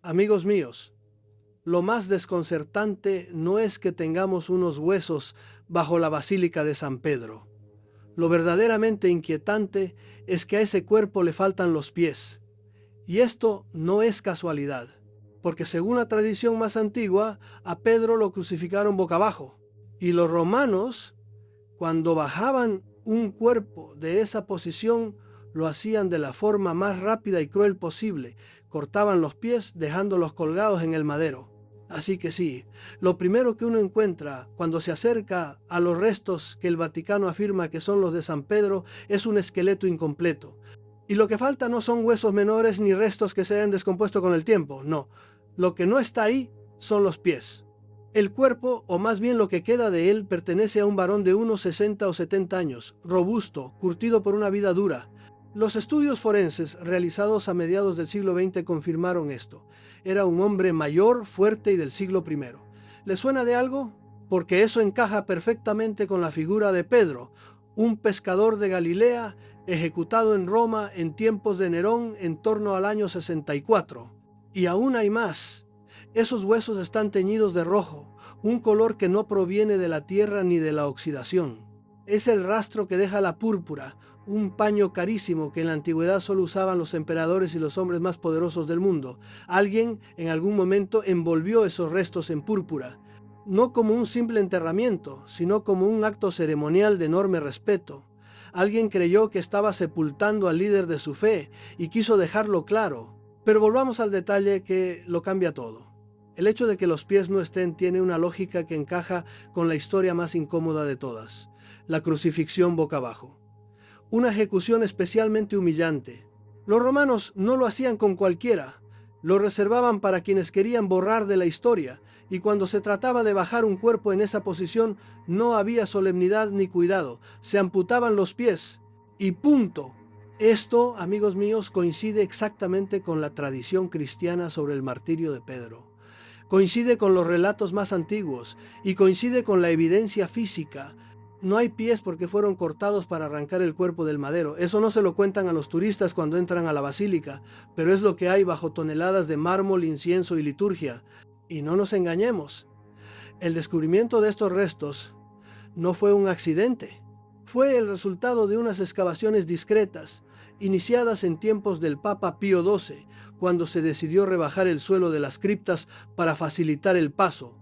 Amigos míos, lo más desconcertante no es que tengamos unos huesos bajo la Basílica de San Pedro. Lo verdaderamente inquietante es que a ese cuerpo le faltan los pies. Y esto no es casualidad, porque según la tradición más antigua, a Pedro lo crucificaron boca abajo. Y los romanos, cuando bajaban un cuerpo de esa posición, lo hacían de la forma más rápida y cruel posible. Cortaban los pies dejándolos colgados en el madero. Así que sí, lo primero que uno encuentra cuando se acerca a los restos que el Vaticano afirma que son los de San Pedro es un esqueleto incompleto. Y lo que falta no son huesos menores ni restos que se hayan descompuesto con el tiempo, no. Lo que no está ahí son los pies. El cuerpo, o más bien lo que queda de él, pertenece a un varón de unos 60 o 70 años, robusto, curtido por una vida dura. Los estudios forenses realizados a mediados del siglo XX confirmaron esto. Era un hombre mayor, fuerte y del siglo I. ¿Le suena de algo? Porque eso encaja perfectamente con la figura de Pedro, un pescador de Galilea ejecutado en Roma en tiempos de Nerón en torno al año 64. Y aún hay más. Esos huesos están teñidos de rojo, un color que no proviene de la tierra ni de la oxidación. Es el rastro que deja la púrpura, un paño carísimo que en la antigüedad solo usaban los emperadores y los hombres más poderosos del mundo. Alguien en algún momento envolvió esos restos en púrpura, no como un simple enterramiento, sino como un acto ceremonial de enorme respeto. Alguien creyó que estaba sepultando al líder de su fe y quiso dejarlo claro. Pero volvamos al detalle que lo cambia todo. El hecho de que los pies no estén tiene una lógica que encaja con la historia más incómoda de todas: la crucifixión boca abajo. Una ejecución especialmente humillante. Los romanos no lo hacían con cualquiera, lo reservaban para quienes querían borrar de la historia, y cuando se trataba de bajar un cuerpo en esa posición no había solemnidad ni cuidado, se amputaban los pies y punto. Esto, amigos míos, coincide exactamente con la tradición cristiana sobre el martirio de Pedro. Coincide con los relatos más antiguos y coincide con la evidencia física. No hay pies porque fueron cortados para arrancar el cuerpo del madero. Eso no se lo cuentan a los turistas cuando entran a la basílica, pero es lo que hay bajo toneladas de mármol, incienso y liturgia. Y no nos engañemos, el descubrimiento de estos restos no fue un accidente. Fue el resultado de unas excavaciones discretas, iniciadas en tiempos del Papa Pío XII, cuando se decidió rebajar el suelo de las criptas para facilitar el paso.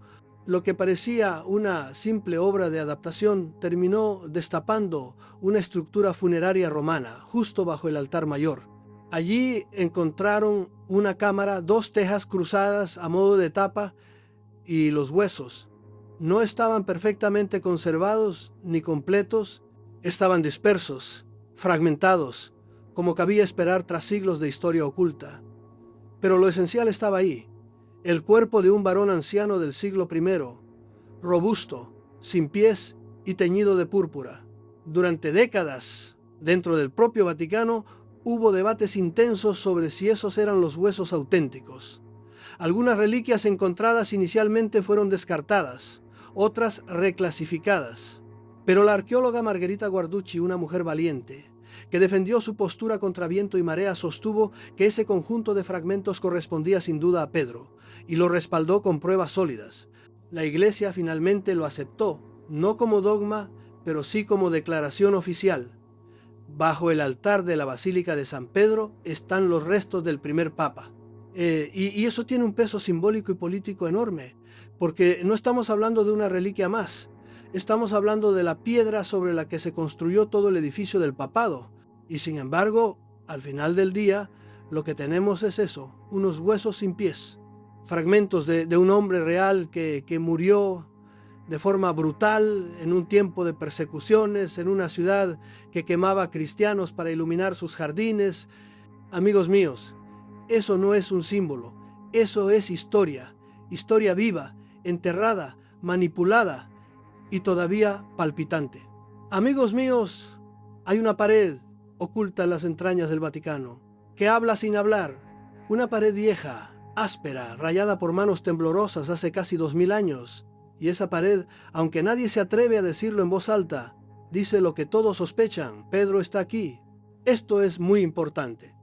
Lo que parecía una simple obra de adaptación terminó destapando una estructura funeraria romana, justo bajo el altar mayor. Allí encontraron una cámara, dos tejas cruzadas a modo de tapa y los huesos. No estaban perfectamente conservados ni completos, estaban dispersos, fragmentados, como cabía esperar tras siglos de historia oculta. Pero lo esencial estaba ahí: el cuerpo de un varón anciano del siglo I, robusto, sin pies y teñido de púrpura. Durante décadas, dentro del propio Vaticano, hubo debates intensos sobre si esos eran los huesos auténticos. Algunas reliquias encontradas inicialmente fueron descartadas, otras reclasificadas. Pero la arqueóloga Margherita Guarducci, una mujer valiente, que defendió su postura contra viento y marea, sostuvo que ese conjunto de fragmentos correspondía sin duda a Pedro, y lo respaldó con pruebas sólidas. La Iglesia finalmente lo aceptó, no como dogma, pero sí como declaración oficial. Bajo el altar de la Basílica de San Pedro están los restos del primer Papa. Y eso tiene un peso simbólico y político enorme, porque no estamos hablando de una reliquia más, estamos hablando de la piedra sobre la que se construyó todo el edificio del papado. Y sin embargo, al final del día, lo que tenemos es eso: unos huesos sin pies, fragmentos de un hombre real que murió de forma brutal en un tiempo de persecuciones, en una ciudad que quemaba cristianos para iluminar sus jardines. Amigos míos, eso no es un símbolo, eso es historia, historia viva, enterrada, manipulada y todavía palpitante. Amigos míos, hay una pared oculta en las entrañas del Vaticano, que habla sin hablar, una pared vieja, áspera, rayada por manos temblorosas hace casi 2000 años. Y esa pared, aunque nadie se atreve a decirlo en voz alta, dice lo que todos sospechan: Pedro está aquí. Esto es muy importante,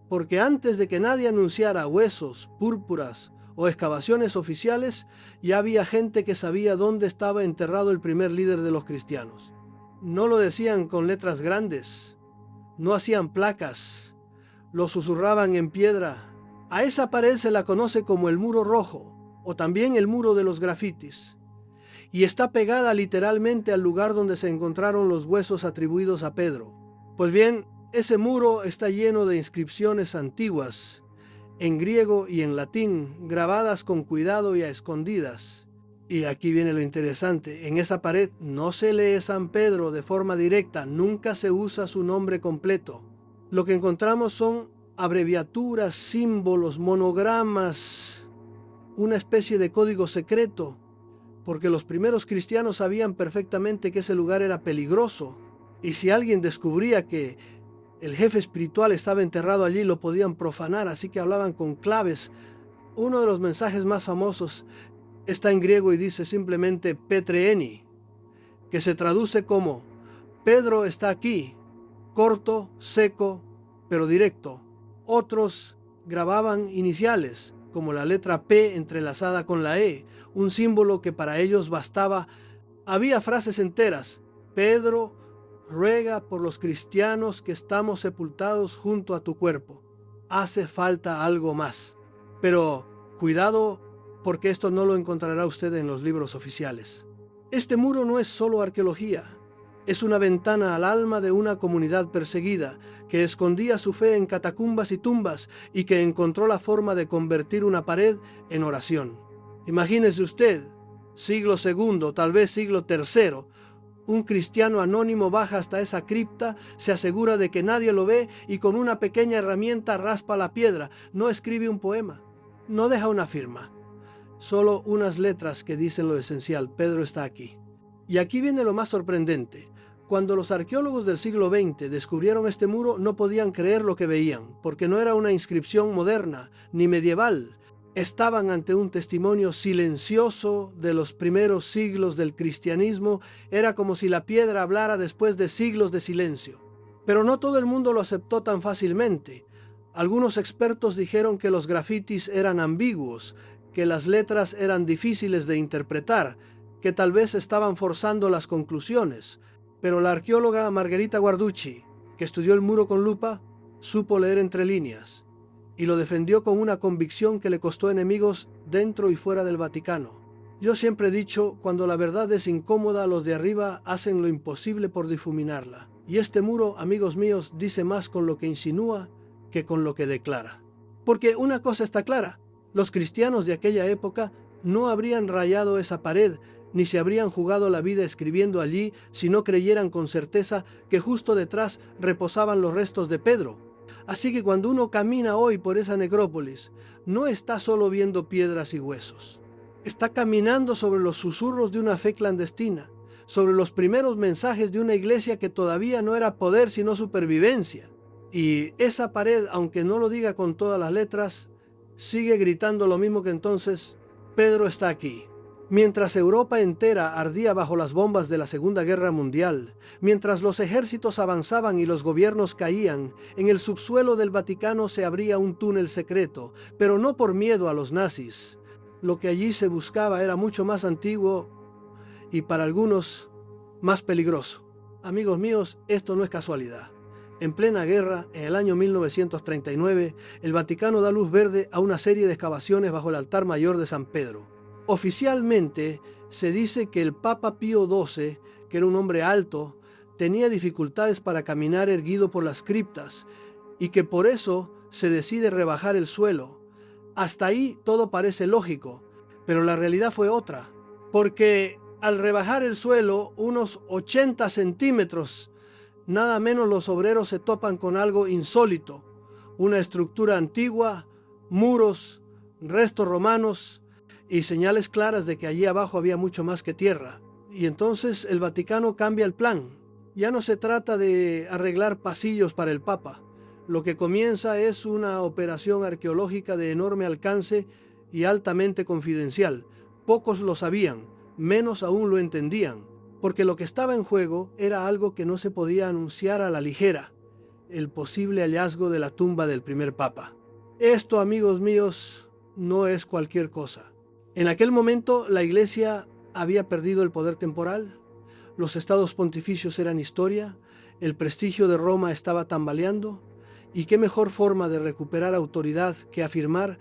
porque antes de que nadie anunciara huesos, púrpuras o excavaciones oficiales, ya había gente que sabía dónde estaba enterrado el primer líder de los cristianos. No lo decían con letras grandes, no hacían placas, lo susurraban en piedra. A esa pared se la conoce como el muro rojo o también el muro de los grafitis, y está pegada literalmente al lugar donde se encontraron los huesos atribuidos a Pedro. Pues bien, ese muro está lleno de inscripciones antiguas, en griego y en latín, grabadas con cuidado y a escondidas. Y aquí viene lo interesante, en esa pared no se lee San Pedro de forma directa, nunca se usa su nombre completo. Lo que encontramos son abreviaturas, símbolos, monogramas, una especie de código secreto, porque los primeros cristianos sabían perfectamente que ese lugar era peligroso, y si alguien descubría que el jefe espiritual estaba enterrado allí, lo podían profanar, así que hablaban con claves. Uno de los mensajes más famosos está en griego y dice simplemente Petreeni, que se traduce como Pedro está aquí, corto, seco, pero directo. Otros grababan iniciales, como la letra P entrelazada con la E, un símbolo que para ellos bastaba. Había frases enteras: Pedro ruega por los cristianos que estamos sepultados junto a tu cuerpo. Hace falta algo más. Pero cuidado, porque esto no lo encontrará usted en los libros oficiales. Este muro no es solo arqueología. Es una ventana al alma de una comunidad perseguida que escondía su fe en catacumbas y tumbas y que encontró la forma de convertir una pared en oración. Imagínese usted, siglo II, tal vez siglo III, un cristiano anónimo baja hasta esa cripta, se asegura de que nadie lo ve y con una pequeña herramienta raspa la piedra. No escribe un poema, no deja una firma, solo unas letras que dicen lo esencial: Pedro está aquí. Y aquí viene lo más sorprendente. Cuando los arqueólogos del siglo XX descubrieron este muro, no podían creer lo que veían, porque no era una inscripción moderna ni medieval. Estaban ante un testimonio silencioso de los primeros siglos del cristianismo. Era como si la piedra hablara después de siglos de silencio. Pero no todo el mundo lo aceptó tan fácilmente. Algunos expertos dijeron que los grafitis eran ambiguos, que las letras eran difíciles de interpretar, que tal vez estaban forzando las conclusiones. Pero la arqueóloga Margherita Guarducci, que estudió el muro con lupa, supo leer entre líneas y lo defendió con una convicción que le costó enemigos dentro y fuera del Vaticano. Yo siempre he dicho, cuando la verdad es incómoda, los de arriba hacen lo imposible por difuminarla. Y este muro, amigos míos, dice más con lo que insinúa que con lo que declara. Porque una cosa está clara: los cristianos de aquella época no habrían rayado esa pared, ni se habrían jugado la vida escribiendo allí si no creyeran con certeza que justo detrás reposaban los restos de Pedro. Así que cuando uno camina hoy por esa necrópolis, no está solo viendo piedras y huesos. Está caminando sobre los susurros de una fe clandestina, sobre los primeros mensajes de una iglesia que todavía no era poder sino supervivencia. Y esa pared, aunque no lo diga con todas las letras, sigue gritando lo mismo que entonces: Pedro está aquí. Mientras Europa entera ardía bajo las bombas de la Segunda Guerra Mundial, mientras los ejércitos avanzaban y los gobiernos caían, en el subsuelo del Vaticano se abría un túnel secreto, pero no por miedo a los nazis. Lo que allí se buscaba era mucho más antiguo y para algunos más peligroso. Amigos míos, esto no es casualidad. En plena guerra, en el año 1939, el Vaticano da luz verde a una serie de excavaciones bajo el altar mayor de San Pedro. Oficialmente se dice que el Papa Pío XII, que era un hombre alto, tenía dificultades para caminar erguido por las criptas y que por eso se decide rebajar el suelo. Hasta ahí todo parece lógico, pero la realidad fue otra, porque al rebajar el suelo unos 80 centímetros, nada menos, los obreros se topan con algo insólito: una estructura antigua, muros, restos romanos y señales claras de que allí abajo había mucho más que tierra. Y entonces el Vaticano cambia el plan. Ya no se trata de arreglar pasillos para el Papa. Lo que comienza es una operación arqueológica de enorme alcance y altamente confidencial. Pocos lo sabían, menos aún lo entendían, porque lo que estaba en juego era algo que no se podía anunciar a la ligera. el posible hallazgo de la tumba del primer papa. Esto, amigos míos, no es cualquier cosa. En aquel momento la Iglesia había perdido el poder temporal, los estados pontificios eran historia, el prestigio de Roma estaba tambaleando, y qué mejor forma de recuperar autoridad que afirmar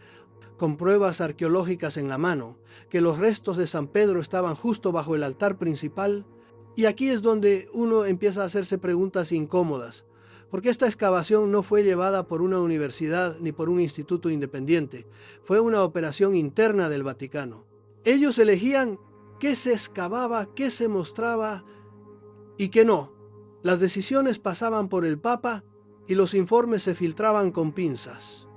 con pruebas arqueológicas en la mano que los restos de San Pedro estaban justo bajo el altar principal. Y aquí es donde uno empieza a hacerse preguntas incómodas, porque esta excavación no fue llevada por una universidad ni por un instituto independiente, fue una operación interna del Vaticano. Ellos elegían qué se excavaba, qué se mostraba y qué no. Las decisiones pasaban por el Papa y los informes se filtraban con pinzas.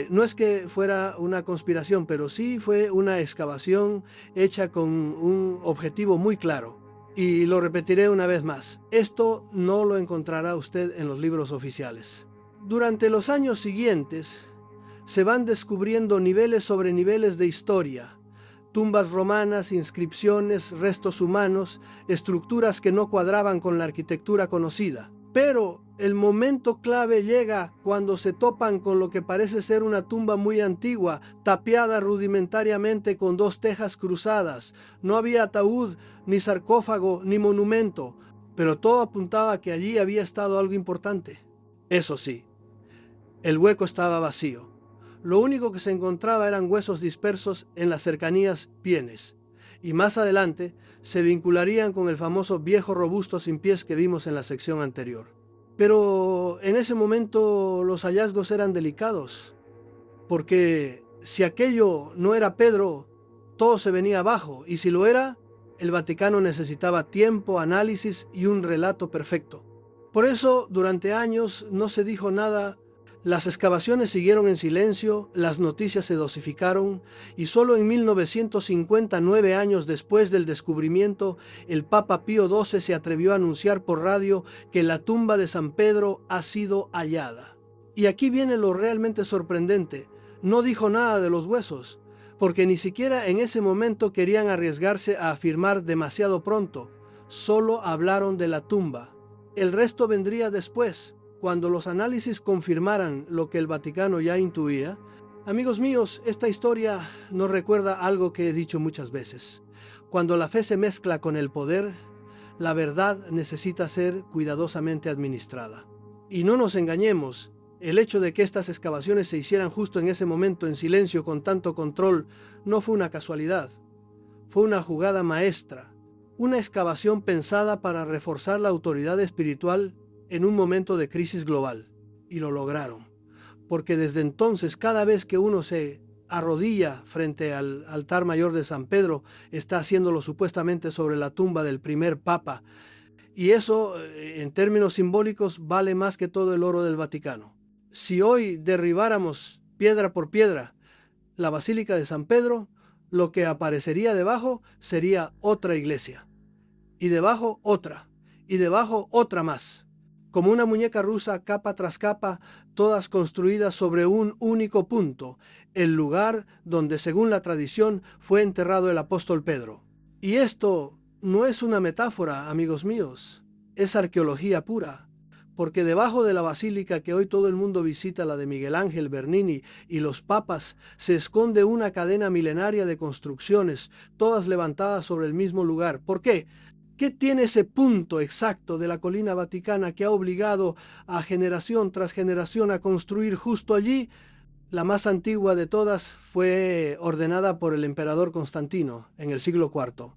No es que fuera una conspiración, pero sí fue una excavación hecha con un objetivo muy claro. Y lo repetiré una vez más, esto no lo encontrará usted en los libros oficiales. Durante los años siguientes se van descubriendo niveles sobre niveles de historia, tumbas romanas, inscripciones, restos humanos, estructuras que no cuadraban con la arquitectura conocida. Pero el momento clave llega cuando se topan con lo que parece ser una tumba muy antigua, tapiada rudimentariamente con 2 tejas cruzadas. No había ataúd, ni sarcófago, ni monumento, pero todo apuntaba a que allí había estado algo importante. Eso sí, el hueco estaba vacío. Lo único que se encontraba eran huesos dispersos en las cercanías pienes, y más adelante se vincularían con el famoso viejo robusto sin pies que vimos en la sección anterior. Pero en ese momento los hallazgos eran delicados, porque si aquello no era Pedro, todo se venía abajo, y si lo era, el Vaticano necesitaba tiempo, análisis y un relato perfecto. Por eso, durante años no se dijo nada. Las excavaciones siguieron en silencio, las noticias se dosificaron y solo en 1959 años después del descubrimiento, el Papa Pío XII se atrevió a anunciar por radio que la tumba de San Pedro ha sido hallada. Y aquí viene lo realmente sorprendente, no dijo nada de los huesos, porque ni siquiera en ese momento querían arriesgarse a afirmar demasiado pronto, solo hablaron de la tumba. El resto vendría después. Cuando los análisis confirmaran lo que el Vaticano ya intuía. Amigos míos, esta historia nos recuerda algo que he dicho muchas veces. Cuando la fe se mezcla con el poder, la verdad necesita ser cuidadosamente administrada. Y no nos engañemos, el hecho de que estas excavaciones se hicieran justo en ese momento en silencio con tanto control no fue una casualidad. Fue una jugada maestra, una excavación pensada para reforzar la autoridad espiritual en un momento de crisis global, y lo lograron, porque desde entonces cada vez que uno se arrodilla frente al altar mayor de San Pedro, está haciéndolo supuestamente sobre la tumba del primer papa, y eso en términos simbólicos vale más que todo el oro del Vaticano. Si hoy derribáramos piedra por piedra la Basílica de San Pedro, lo que aparecería debajo sería otra iglesia, y debajo otra, y debajo otra más. Como una muñeca rusa, capa tras capa, todas construidas sobre un único punto, el lugar donde, según la tradición, fue enterrado el apóstol Pedro. Y esto no es una metáfora, amigos míos, es arqueología pura, porque debajo de la basílica que hoy todo el mundo visita, la de Miguel Ángel, Bernini y los papas, se esconde una cadena milenaria de construcciones, todas levantadas sobre el mismo lugar. ¿Por qué? ¿Qué tiene ese punto exacto de la colina vaticana que ha obligado a generación tras generación a construir justo allí? La más antigua de todas fue ordenada por el emperador Constantino en el siglo IV.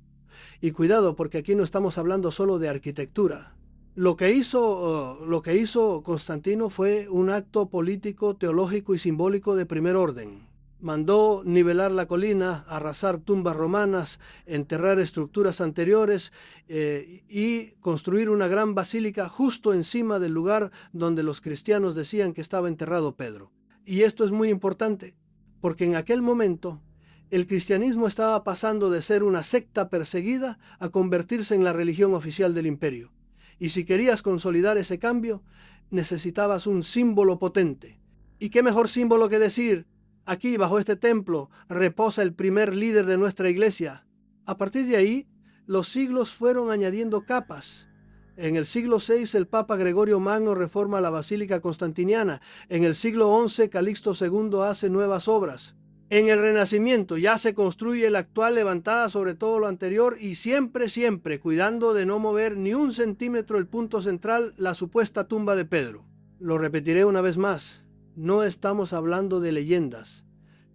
Y cuidado, porque aquí no estamos hablando solo de arquitectura. Lo que hizo Constantino fue un acto político, teológico y simbólico de primer orden. Mandó nivelar la colina, arrasar tumbas romanas, enterrar estructuras anteriores y construir una gran basílica justo encima del lugar donde los cristianos decían que estaba enterrado Pedro. Y esto es muy importante, porque en aquel momento el cristianismo estaba pasando de ser una secta perseguida a convertirse en la religión oficial del imperio. Y si querías consolidar ese cambio, necesitabas un símbolo potente. ¿Y qué mejor símbolo que decir: aquí, bajo este templo, reposa el primer líder de nuestra iglesia? A partir de ahí, los siglos fueron añadiendo capas. En el siglo VI el Papa Gregorio Magno reforma la Basílica Constantiniana. En el siglo XI Calixto II hace nuevas obras. En el Renacimiento ya se construye la actual levantada sobre todo lo anterior y siempre, cuidando de no mover ni un centímetro el punto central, la supuesta tumba de Pedro. Lo repetiré una vez más, no estamos hablando de leyendas.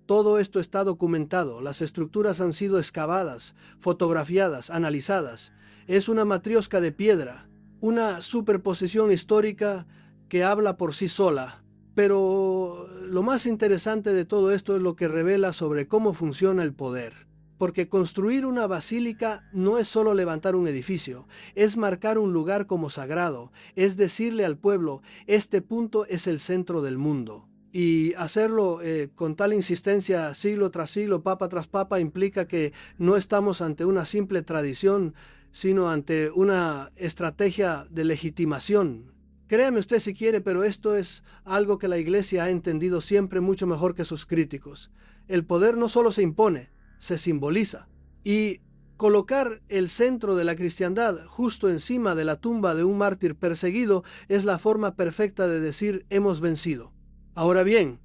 Todo esto está documentado, las estructuras han sido excavadas, fotografiadas, analizadas. Es una matriosca de piedra, una superposición histórica que habla por sí sola. Pero lo más interesante de todo esto es lo que revela sobre cómo funciona el poder. Porque construir una basílica no es solo levantar un edificio, es marcar un lugar como sagrado, es decirle al pueblo, este punto es el centro del mundo. Y hacerlo con tal insistencia siglo tras siglo, papa tras papa, implica que no estamos ante una simple tradición, sino ante una estrategia de legitimación. Créame usted si quiere, pero esto es algo que la Iglesia ha entendido siempre mucho mejor que sus críticos. El poder no solo se impone, se simboliza. Y colocar el centro de la cristiandad justo encima de la tumba de un mártir perseguido es la forma perfecta de decir hemos vencido. Ahora bien,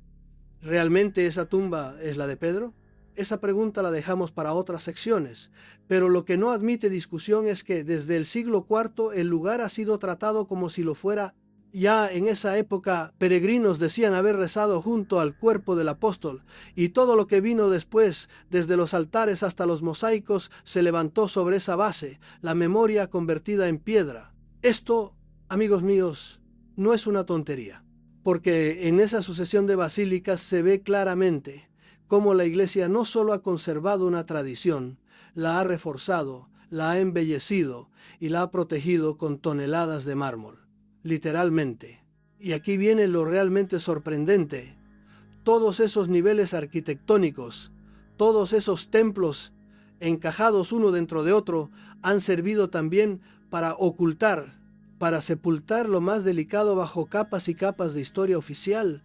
¿realmente esa tumba es la de Pedro? Esa pregunta la dejamos para otras secciones, pero lo que no admite discusión es que desde el siglo IV el lugar ha sido tratado como si lo fuera. Ya en esa época peregrinos decían haber rezado junto al cuerpo del apóstol, y todo lo que vino después, desde los altares hasta los mosaicos, se levantó sobre esa base, la memoria convertida en piedra. Esto, amigos míos, no es una tontería, porque en esa sucesión de basílicas se ve claramente cómo la Iglesia no solo ha conservado una tradición, la ha reforzado, la ha embellecido y la ha protegido con toneladas de mármol, literalmente. Y aquí viene lo realmente sorprendente. Todos esos niveles arquitectónicos, todos esos templos encajados uno dentro de otro, han servido también para ocultar, para sepultar lo más delicado bajo capas y capas de historia oficial,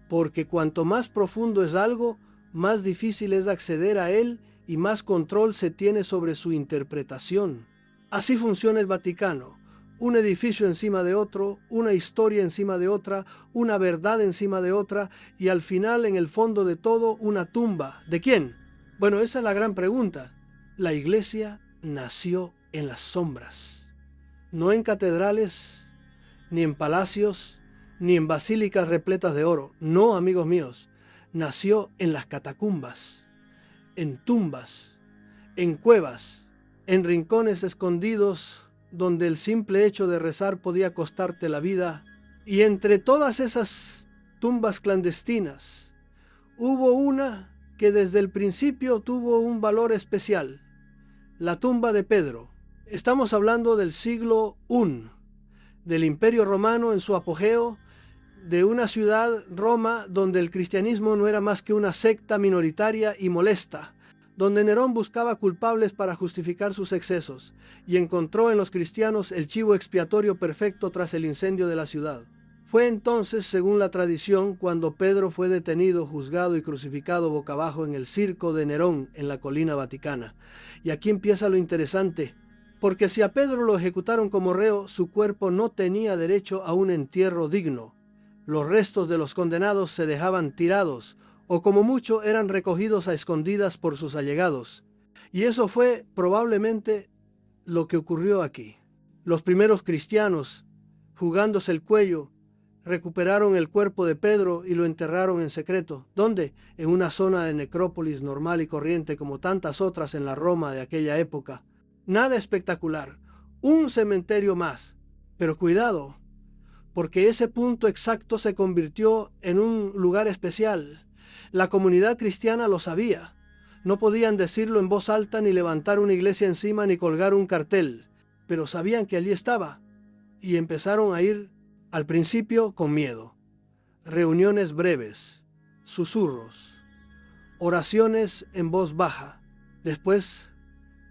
porque cuanto más profundo es algo, más difícil es acceder a él y más control se tiene sobre su interpretación. Así funciona el Vaticano. Un edificio encima de otro, una historia encima de otra, una verdad encima de otra y al final, en el fondo de todo, una tumba. ¿De quién? Bueno, esa es la gran pregunta. La Iglesia nació en las sombras. No en catedrales, ni en palacios, ni en basílicas repletas de oro. No, amigos míos. Nació en las catacumbas, en tumbas, en cuevas, en rincones escondidos donde el simple hecho de rezar podía costarte la vida. Y entre todas esas tumbas clandestinas, hubo una que desde el principio tuvo un valor especial, la tumba de Pedro. Estamos hablando del siglo I, del Imperio Romano en su apogeo, de una ciudad, Roma, donde el cristianismo no era más que una secta minoritaria y molesta, donde Nerón buscaba culpables para justificar sus excesos, y encontró en los cristianos el chivo expiatorio perfecto tras el incendio de la ciudad. Fue entonces, según la tradición, cuando Pedro fue detenido, juzgado y crucificado boca abajo en el circo de Nerón en la colina vaticana. Y aquí empieza lo interesante, porque si a Pedro lo ejecutaron como reo, su cuerpo no tenía derecho a un entierro digno. Los restos de los condenados se dejaban tirados, o como mucho eran recogidos a escondidas por sus allegados. Y eso fue probablemente lo que ocurrió aquí. Los primeros cristianos, jugándose el cuello, recuperaron el cuerpo de Pedro y lo enterraron en secreto. ¿Dónde? En una zona de necrópolis normal y corriente como tantas otras en la Roma de aquella época. Nada espectacular, un cementerio más. Pero cuidado, porque ese punto exacto se convirtió en un lugar especial. La comunidad cristiana lo sabía. No podían decirlo en voz alta, ni levantar una iglesia encima, ni colgar un cartel, pero sabían que allí estaba, y empezaron a ir al principio con miedo. Reuniones breves, susurros, oraciones en voz baja. Después,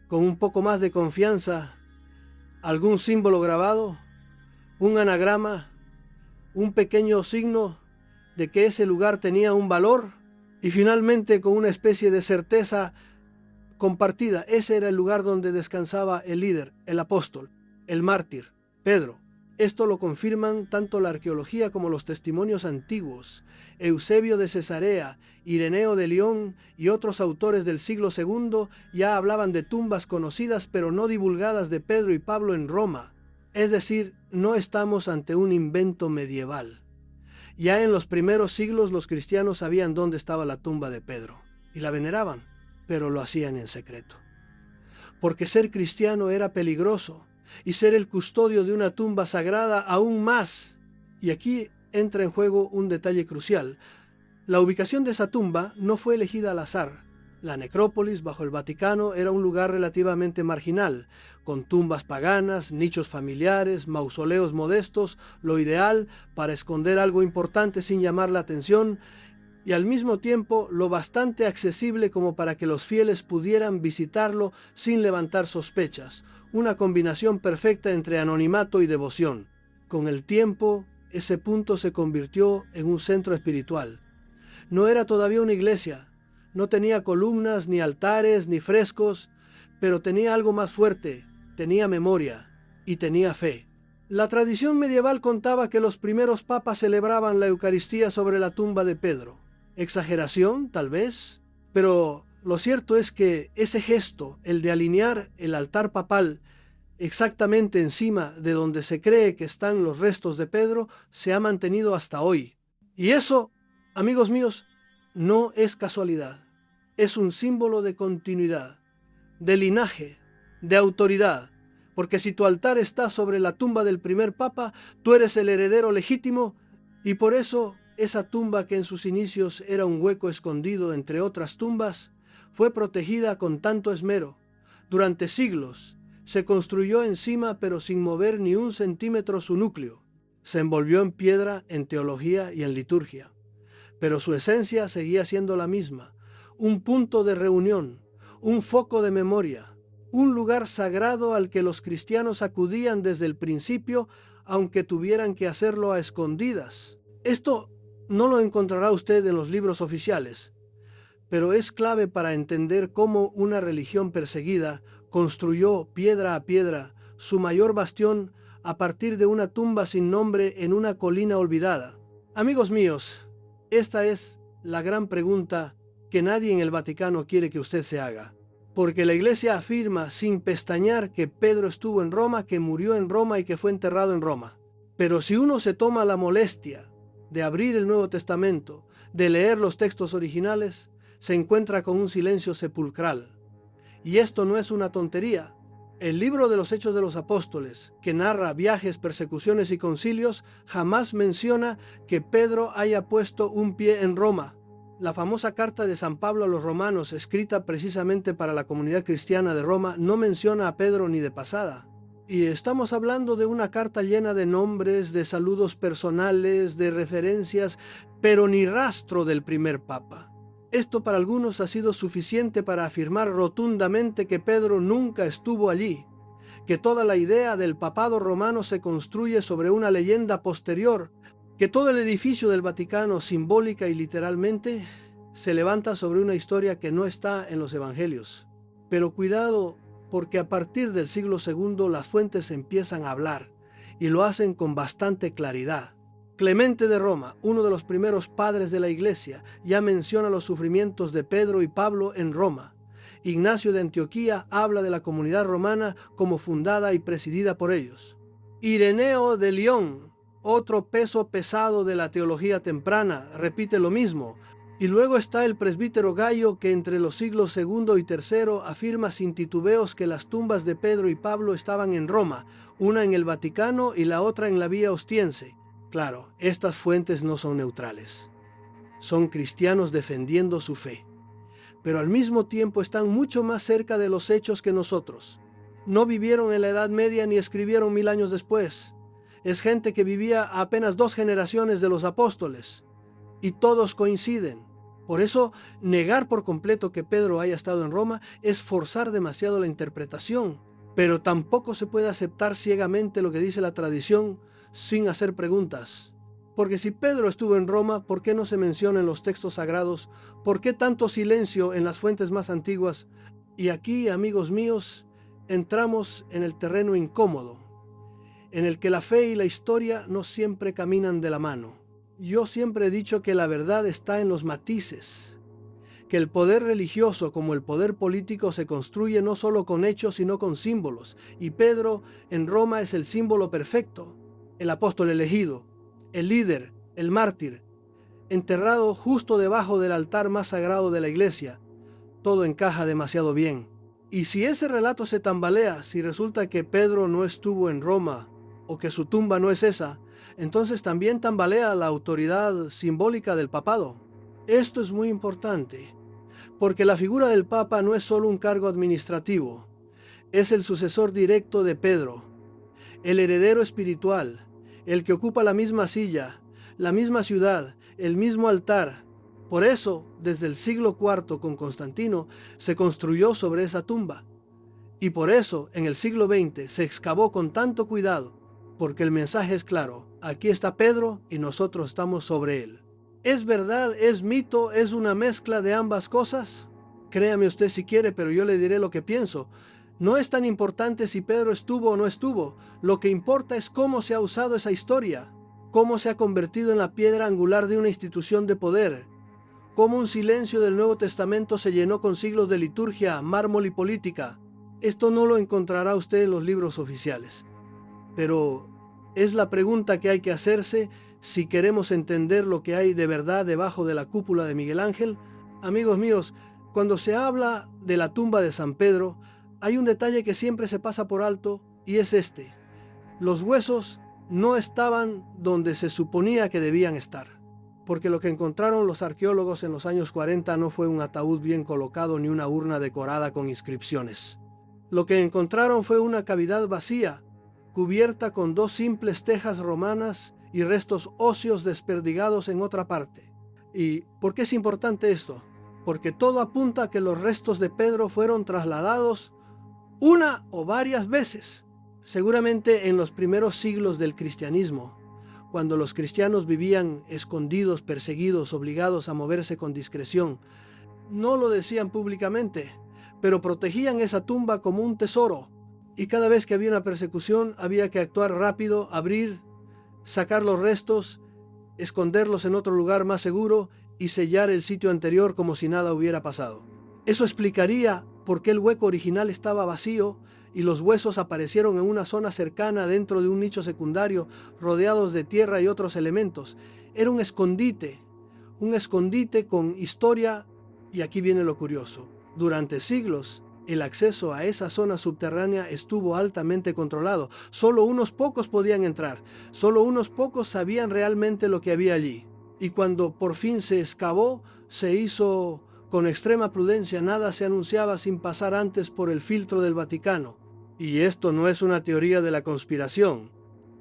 con un poco más de confianza, algún símbolo grabado, un anagrama, un pequeño signo de que ese lugar tenía un valor, y finalmente con una especie de certeza compartida, ese era el lugar donde descansaba el líder, el apóstol, el mártir, Pedro. Esto lo confirman tanto la arqueología como los testimonios antiguos. Eusebio de Cesarea, Ireneo de León y otros autores del siglo II ya hablaban de tumbas conocidas pero no divulgadas de Pedro y Pablo en Roma. Es decir, no estamos ante un invento medieval. Ya en los primeros siglos los cristianos sabían dónde estaba la tumba de Pedro y la veneraban, pero lo hacían en secreto. Porque ser cristiano era peligroso y ser el custodio de una tumba sagrada aún más. Y aquí entra en juego un detalle crucial. La ubicación de esa tumba no fue elegida al azar. La necrópolis bajo el Vaticano era un lugar relativamente marginal, con tumbas paganas, nichos familiares, mausoleos modestos, lo ideal para esconder algo importante sin llamar la atención, y al mismo tiempo lo bastante accesible como para que los fieles pudieran visitarlo sin levantar sospechas, una combinación perfecta entre anonimato y devoción. Con el tiempo, ese punto se convirtió en un centro espiritual. No era todavía una iglesia, no tenía columnas, ni altares, ni frescos, pero tenía algo más fuerte, tenía memoria y tenía fe. La tradición medieval contaba que los primeros papas celebraban la Eucaristía sobre la tumba de Pedro. Exageración, tal vez, pero lo cierto es que ese gesto, el de alinear el altar papal exactamente encima de donde se cree que están los restos de Pedro, se ha mantenido hasta hoy. Y eso, amigos míos, no es casualidad. Es un símbolo de continuidad, de linaje, de autoridad. Porque si tu altar está sobre la tumba del primer papa, tú eres el heredero legítimo, y por eso esa tumba que en sus inicios era un hueco escondido entre otras tumbas, fue protegida con tanto esmero. Durante siglos se construyó encima pero sin mover ni un centímetro su núcleo. Se envolvió en piedra, en teología y en liturgia. Pero su esencia seguía siendo la misma, un punto de reunión, un foco de memoria, un lugar sagrado al que los cristianos acudían desde el principio, aunque tuvieran que hacerlo a escondidas. Esto no lo encontrará usted en los libros oficiales, pero es clave para entender cómo una religión perseguida construyó piedra a piedra su mayor bastión a partir de una tumba sin nombre en una colina olvidada. Amigos míos, esta es la gran pregunta que nadie en el Vaticano quiere que usted se haga. Porque la Iglesia afirma sin pestañear que Pedro estuvo en Roma, que murió en Roma y que fue enterrado en Roma. Pero si uno se toma la molestia de abrir el Nuevo Testamento, de leer los textos originales, se encuentra con un silencio sepulcral. Y esto no es una tontería. El libro de los Hechos de los Apóstoles, que narra viajes, persecuciones y concilios, jamás menciona que Pedro haya puesto un pie en Roma. La famosa carta de San Pablo a los romanos, escrita precisamente para la comunidad cristiana de Roma, no menciona a Pedro ni de pasada. Y estamos hablando de una carta llena de nombres, de saludos personales, de referencias, pero ni rastro del primer papa. Esto para algunos ha sido suficiente para afirmar rotundamente que Pedro nunca estuvo allí, que toda la idea del papado romano se construye sobre una leyenda posterior, que todo el edificio del Vaticano, simbólica y literalmente, se levanta sobre una historia que no está en los evangelios. Pero cuidado, porque a partir del siglo II las fuentes empiezan a hablar, y lo hacen con bastante claridad. Clemente de Roma, uno de los primeros padres de la Iglesia, ya menciona los sufrimientos de Pedro y Pablo en Roma. Ignacio de Antioquía habla de la comunidad romana como fundada y presidida por ellos. Ireneo de León, otro peso pesado de la teología temprana, repite lo mismo. Y luego está el presbítero Gallo, que entre los siglos II y III afirma sin titubeos que las tumbas de Pedro y Pablo estaban en Roma, una en el Vaticano y la otra en la Vía Ostiense. Claro, estas fuentes no son neutrales. Son cristianos defendiendo su fe, pero al mismo tiempo están mucho más cerca de los hechos que nosotros. No vivieron en la Edad Media ni escribieron 1000 años después. Es gente que vivía a apenas 2 generaciones de los apóstoles, y todos coinciden. Por eso, negar por completo que Pedro haya estado en Roma es forzar demasiado la interpretación, pero tampoco se puede aceptar ciegamente lo que dice la tradición sin hacer preguntas. Porque si Pedro estuvo en Roma, ¿por qué no se menciona en los textos sagrados? ¿Por qué tanto silencio en las fuentes más antiguas? Y aquí, amigos míos, entramos en el terreno incómodo. en el que la fe y la historia no siempre caminan de la mano. Yo siempre he dicho que la verdad está en los matices, que el poder religioso como el poder político se construye no solo con hechos sino con símbolos, y Pedro en Roma es el símbolo perfecto, el apóstol elegido, el líder, el mártir, enterrado justo debajo del altar más sagrado de la iglesia. Todo encaja demasiado bien. Y si ese relato se tambalea, si resulta que Pedro no estuvo en Roma o que su tumba no es esa, entonces también tambalea la autoridad simbólica del papado. Esto es muy importante, porque la figura del Papa no es solo un cargo administrativo, es el sucesor directo de Pedro, el heredero espiritual, el que ocupa la misma silla, la misma ciudad, el mismo altar. Por eso, desde el siglo IV con Constantino, se construyó sobre esa tumba. Y por eso, en el siglo XX, se excavó con tanto cuidado, porque el mensaje es claro: aquí está Pedro y nosotros estamos sobre él. ¿Es verdad, es mito, es una mezcla de ambas cosas? Créame usted si quiere, pero yo le diré lo que pienso. No es tan importante si Pedro estuvo o no estuvo. Lo que importa es cómo se ha usado esa historia, cómo se ha convertido en la piedra angular de una institución de poder, cómo un silencio del Nuevo Testamento se llenó con siglos de liturgia, mármol y política. Esto no lo encontrará usted en los libros oficiales. Pero es la pregunta que hay que hacerse si queremos entender lo que hay de verdad debajo de la cúpula de Miguel Ángel. Amigos míos, cuando se habla de la tumba de San Pedro, hay un detalle que siempre se pasa por alto, y es este: los huesos no estaban donde se suponía que debían estar, porque lo que encontraron los arqueólogos en los años 40 no fue un ataúd bien colocado ni una urna decorada con inscripciones. Lo que encontraron fue una cavidad vacía, cubierta con dos simples tejas romanas y restos óseos desperdigados en otra parte. ¿Y por qué es importante esto? Porque todo apunta a que los restos de Pedro fueron trasladados una o varias veces, seguramente en los primeros siglos del cristianismo, cuando los cristianos vivían escondidos, perseguidos, obligados a moverse con discreción. No lo decían públicamente, pero protegían esa tumba como un tesoro, y cada vez que había una persecución había que actuar rápido, abrir, sacar los restos, esconderlos en otro lugar más seguro y sellar el sitio anterior como si nada hubiera pasado. Eso explicaría por qué el hueco original estaba vacío y los huesos aparecieron en una zona cercana dentro de un nicho secundario, rodeados de tierra y otros elementos. Era un escondite con historia. Y aquí viene lo curioso: durante siglos el acceso a esa zona subterránea estuvo altamente controlado. Solo unos pocos podían entrar, solo unos pocos sabían realmente lo que había allí. Y cuando por fin se excavó, se hizo con extrema prudencia. Nada se anunciaba sin pasar antes por el filtro del Vaticano. Y esto no es una teoría de la conspiración,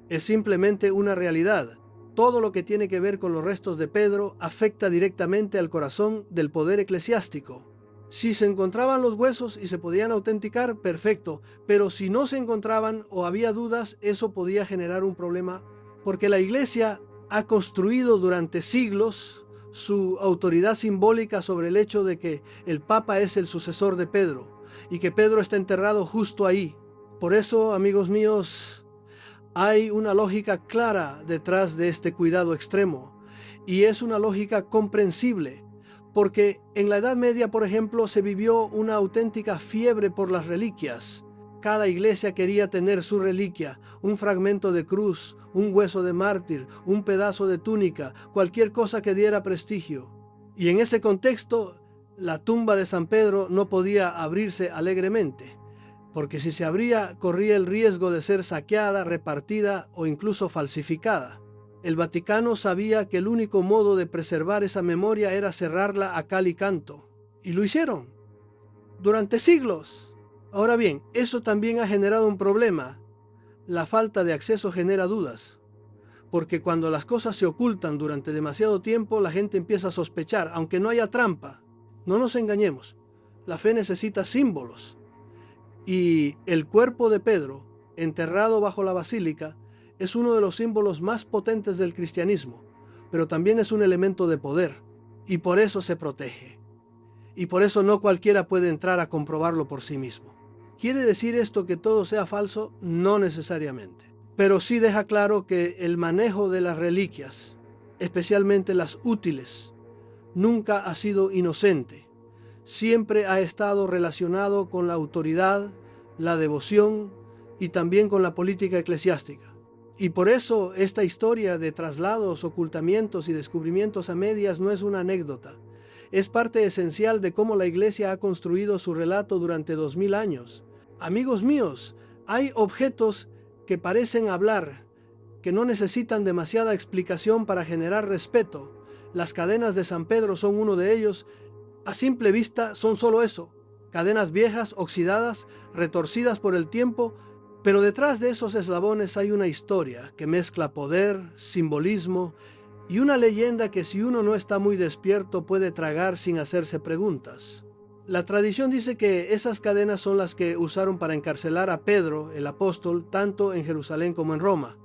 es simplemente una realidad. Todo lo que tiene que ver con los restos de Pedro afecta directamente al corazón del poder eclesiástico. Si se encontraban los huesos y se podían autenticar, perfecto, pero si no se encontraban o había dudas, eso podía generar un problema, porque la Iglesia ha construido durante siglos su autoridad simbólica sobre el hecho de que el Papa es el sucesor de Pedro y que Pedro está enterrado justo ahí. Por eso, amigos míos, hay una lógica clara detrás de este cuidado extremo, y es una lógica comprensible, porque en la Edad Media, por ejemplo, se vivió una auténtica fiebre por las reliquias. Cada iglesia quería tener su reliquia, un fragmento de cruz, un hueso de mártir, un pedazo de túnica, cualquier cosa que diera prestigio. Y en ese contexto, la tumba de San Pedro no podía abrirse alegremente, porque si se abría, corría el riesgo de ser saqueada, repartida o incluso falsificada. El Vaticano sabía que el único modo de preservar esa memoria era cerrarla a cal y canto. Y lo hicieron durante siglos. Ahora bien, eso también ha generado un problema. La falta de acceso genera dudas, porque cuando las cosas se ocultan durante demasiado tiempo, la gente empieza a sospechar, aunque no haya trampa. No nos engañemos, la fe necesita símbolos. Y el cuerpo de Pedro, enterrado bajo la basílica, es uno de los símbolos más potentes del cristianismo, pero también es un elemento de poder, y por eso se protege. Y por eso no cualquiera puede entrar a comprobarlo por sí mismo. ¿Quiere decir esto que todo sea falso? No necesariamente. pero sí deja claro que el manejo de las reliquias, especialmente las útiles, nunca ha sido inocente. Siempre ha estado relacionado con la autoridad, la devoción y también con la política eclesiástica. Y por eso esta historia de traslados, ocultamientos y descubrimientos a medias no es una anécdota. Es parte esencial de cómo la Iglesia ha construido su relato durante 2000 años. Amigos míos, hay objetos que parecen hablar, que no necesitan demasiada explicación para generar respeto. Las cadenas de San Pedro son uno de ellos. A simple vista son solo eso, cadenas viejas, oxidadas, retorcidas por el tiempo, pero detrás de esos eslabones hay una historia que mezcla poder, simbolismo y una leyenda que si uno no está muy despierto puede tragar sin hacerse preguntas. La tradición dice que esas cadenas son las que usaron para encarcelar a Pedro, el apóstol, tanto en Jerusalén como en Roma.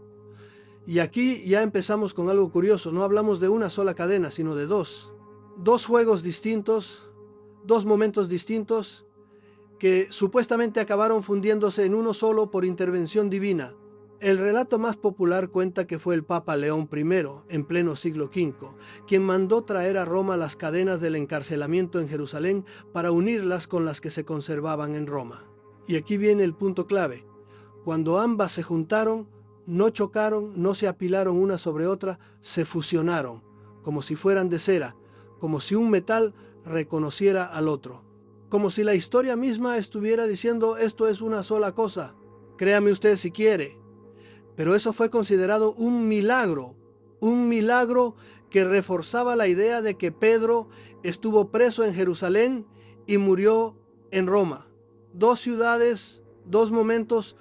Y aquí ya empezamos con algo curioso, no hablamos de una sola cadena, sino de dos. Dos juegos distintos, dos momentos distintos que supuestamente acabaron fundiéndose en uno solo por intervención divina. El relato más popular cuenta que fue el Papa León I, en pleno siglo V, quien mandó traer a Roma las cadenas del encarcelamiento en Jerusalén para unirlas con las que se conservaban en Roma. Y aquí viene el punto clave. Cuando ambas se juntaron, no chocaron, no se apilaron una sobre otra, se fusionaron, como si fueran de cera, como si un metal reconociera al otro. Como si la historia misma estuviera diciendo esto es una sola cosa. Créame usted si quiere. Pero eso fue considerado un milagro que reforzaba la idea de que Pedro estuvo preso en Jerusalén y murió en Roma. Dos ciudades, dos momentos,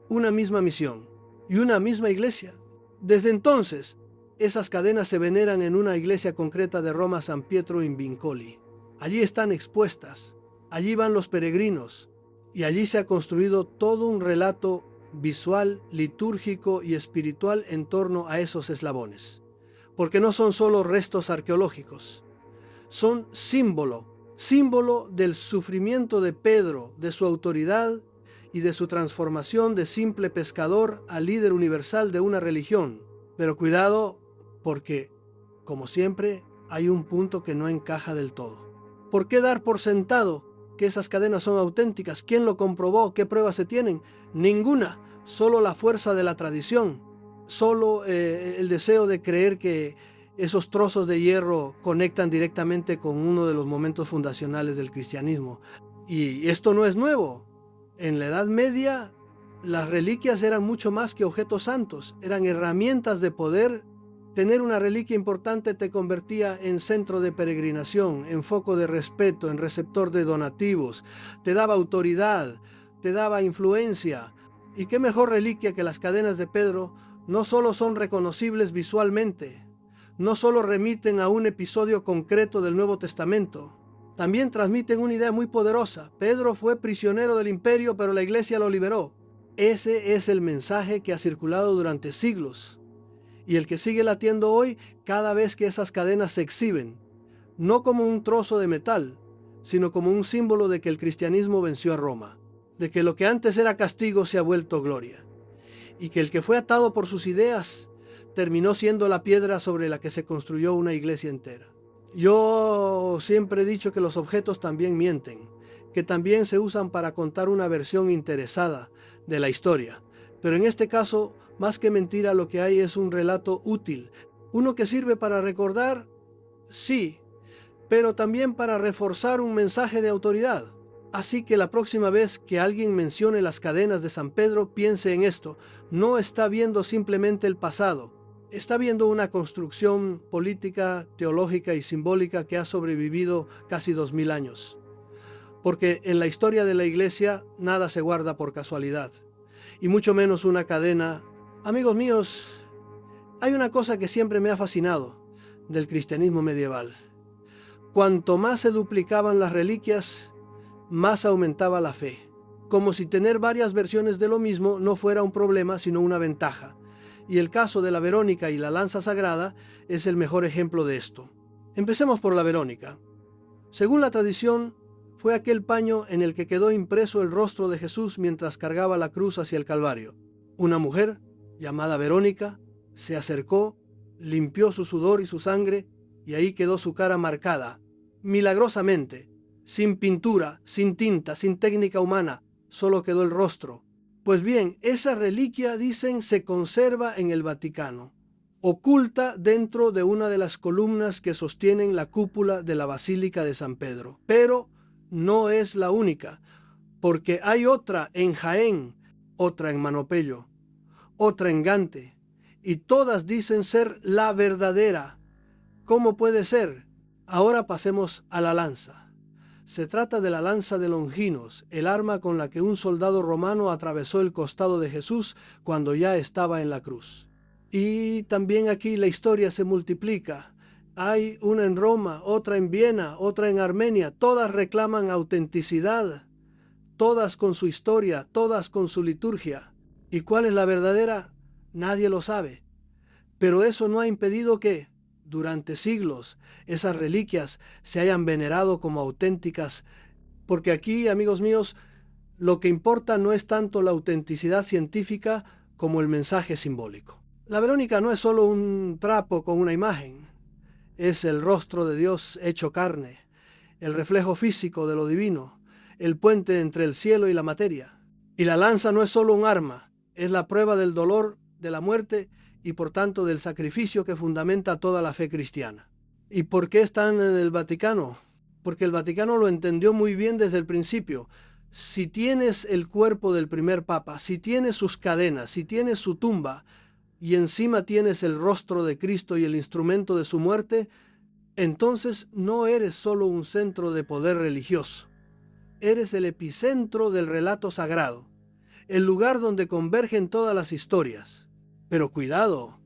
una misma misión y una misma iglesia. Desde entonces, esas cadenas se veneran en una iglesia concreta de Roma, San Pietro in Vincoli. Allí están expuestas. Allí van los peregrinos y allí se ha construido todo un relato visual, litúrgico y espiritual en torno a esos eslabones. Porque no son solo restos arqueológicos, son símbolo del sufrimiento de Pedro, de su autoridad y de su transformación de simple pescador a líder universal de una religión. Pero cuidado, porque, como siempre, hay un punto que no encaja del todo. ¿Por qué dar por sentado que esas cadenas son auténticas? ¿Quién lo comprobó? ¿Qué pruebas se tienen? Ninguna, solo la fuerza de la tradición, solo el deseo de creer que esos trozos de hierro conectan directamente con uno de los momentos fundacionales del cristianismo. Y esto no es nuevo. En la Edad Media, las reliquias eran mucho más que objetos santos, eran herramientas de poder. Tener una reliquia importante te convertía en centro de peregrinación, en foco de respeto, en receptor de donativos, te daba autoridad, te daba influencia. Y qué mejor reliquia que las cadenas de Pedro. No solo son reconocibles visualmente, no solo remiten a un episodio concreto del Nuevo Testamento, también transmiten una idea muy poderosa. Pedro fue prisionero del imperio, pero la iglesia lo liberó. Ese es el mensaje que ha circulado durante siglos y el que sigue latiendo hoy cada vez que esas cadenas se exhiben, no como un trozo de metal, sino como un símbolo de que el cristianismo venció a Roma, de que lo que antes era castigo se ha vuelto gloria, y que el que fue atado por sus ideas terminó siendo la piedra sobre la que se construyó una iglesia entera. Yo siempre he dicho que los objetos también mienten, que también se usan para contar una versión interesada de la historia, pero en este caso, más que mentira, lo que hay es un relato útil, uno que sirve para recordar, sí, pero también para reforzar un mensaje de autoridad. Así que la próxima vez que alguien mencione las cadenas de San Pedro, piense en esto. No está viendo simplemente el pasado, está viendo una construcción política, teológica y simbólica que ha sobrevivido casi 2000 años. Porque en la historia de la iglesia nada se guarda por casualidad, y mucho menos una cadena. Amigos míos, hay una cosa que siempre me ha fascinado del cristianismo medieval. Cuanto más se duplicaban las reliquias, más aumentaba la fe, como si tener varias versiones de lo mismo no fuera un problema, sino una ventaja. Y el caso de la Verónica y la lanza sagrada es el mejor ejemplo de esto. Empecemos por la Verónica. Según la tradición, fue aquel paño en el que quedó impreso el rostro de Jesús mientras cargaba la cruz hacia el Calvario. Una mujer, llamada Verónica, se acercó, limpió su sudor y su sangre, y ahí quedó su cara marcada, milagrosamente, sin pintura, sin tinta, sin técnica humana, solo quedó el rostro. Pues bien, esa reliquia, dicen, se conserva en el Vaticano, oculta dentro de una de las columnas que sostienen la cúpula de la Basílica de San Pedro. Pero no es la única, porque hay otra en Jaén, otra en Manopello, otra en Gante, y todas dicen ser la verdadera. ¿Cómo puede ser? Ahora pasemos a la lanza. Se trata de la lanza de Longinos, el arma con la que un soldado romano atravesó el costado de Jesús cuando ya estaba en la cruz. Y también aquí la historia se multiplica. Hay una en Roma, otra en Viena, otra en Armenia. Todas reclaman autenticidad, todas con su historia, todas con su liturgia. ¿Y cuál es la verdadera? Nadie lo sabe. Pero eso no ha impedido que, durante siglos, esas reliquias se hayan venerado como auténticas, porque aquí, amigos míos, lo que importa no es tanto la autenticidad científica como el mensaje simbólico. La Verónica no es solo un trapo con una imagen, es el rostro de Dios hecho carne, el reflejo físico de lo divino, el puente entre el cielo y la materia. Y la lanza no es solo un arma, es la prueba del dolor, de la muerte y por tanto del sacrificio que fundamenta toda la fe cristiana. ¿Y por qué están en el Vaticano? Porque el Vaticano lo entendió muy bien desde el principio. Si tienes el cuerpo del primer papa, si tienes sus cadenas, si tienes su tumba y encima tienes el rostro de Cristo y el instrumento de su muerte, entonces no eres solo un centro de poder religioso. Eres el epicentro del relato sagrado, el lugar donde convergen todas las historias. Pero cuidado,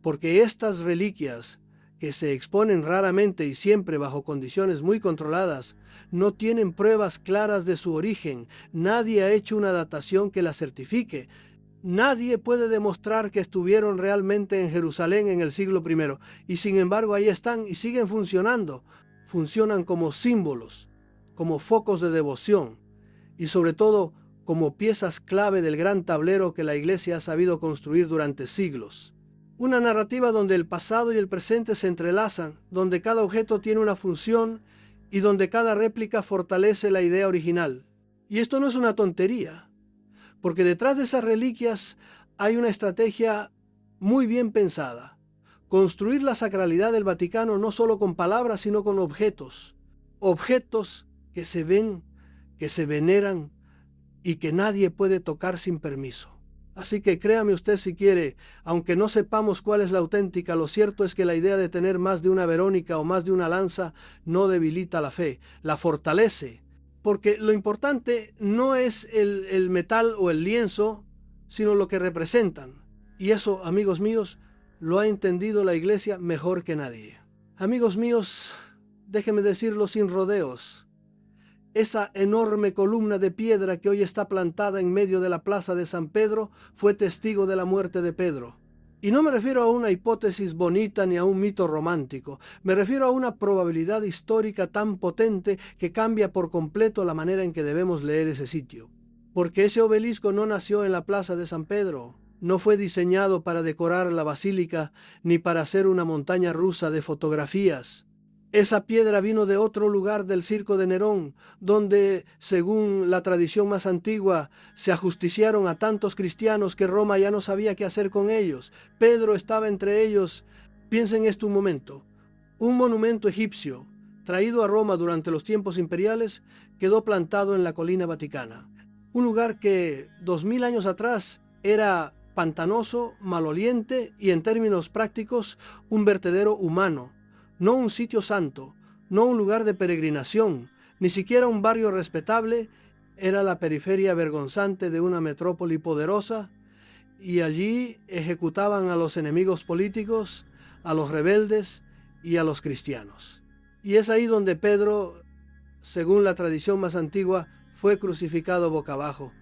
porque estas reliquias, que se exponen raramente y siempre bajo condiciones muy controladas, no tienen pruebas claras de su origen. Nadie ha hecho una datación que la certifique. Nadie puede demostrar que estuvieron realmente en Jerusalén en el siglo I. Y sin embargo ahí están y siguen funcionando. Funcionan como símbolos, como focos de devoción y sobre todo como piezas clave del gran tablero que la Iglesia ha sabido construir durante siglos. Una narrativa donde el pasado y el presente se entrelazan, donde cada objeto tiene una función y donde cada réplica fortalece la idea original. Y esto no es una tontería, porque detrás de esas reliquias hay una estrategia muy bien pensada. Construir la sacralidad del Vaticano no solo con palabras, sino con objetos. Objetos que se ven, que se veneran y que nadie puede tocar sin permiso. Así que créame usted si quiere, aunque no sepamos cuál es la auténtica, lo cierto es que la idea de tener más de una Verónica o más de una lanza no debilita la fe, la fortalece. Porque lo importante no es el metal o el lienzo, sino lo que representan. Y eso, amigos míos, lo ha entendido la Iglesia mejor que nadie. Amigos míos, déjenme decirlo sin rodeos. Esa enorme columna de piedra que hoy está plantada en medio de la plaza de San Pedro fue testigo de la muerte de Pedro. Y no me refiero a una hipótesis bonita ni a un mito romántico. Me refiero a una probabilidad histórica tan potente que cambia por completo la manera en que debemos leer ese sitio. Porque ese obelisco no nació en la plaza de San Pedro. No fue diseñado para decorar la basílica ni para hacer una montaña rusa de fotografías. Esa piedra vino de otro lugar del circo de Nerón, donde, según la tradición más antigua, se ajusticiaron a tantos cristianos que Roma ya no sabía qué hacer con ellos. Pedro estaba entre ellos. Piensen esto un momento. Un monumento egipcio, traído a Roma durante los tiempos imperiales, quedó plantado en la colina vaticana. Un lugar que 2000 años atrás era pantanoso, maloliente y en términos prácticos un vertedero humano. No un sitio santo, no un lugar de peregrinación, ni siquiera un barrio respetable, era la periferia vergonzante de una metrópoli poderosa, y allí ejecutaban a los enemigos políticos, a los rebeldes y a los cristianos. Y es ahí donde Pedro, según la tradición más antigua, fue crucificado boca abajo,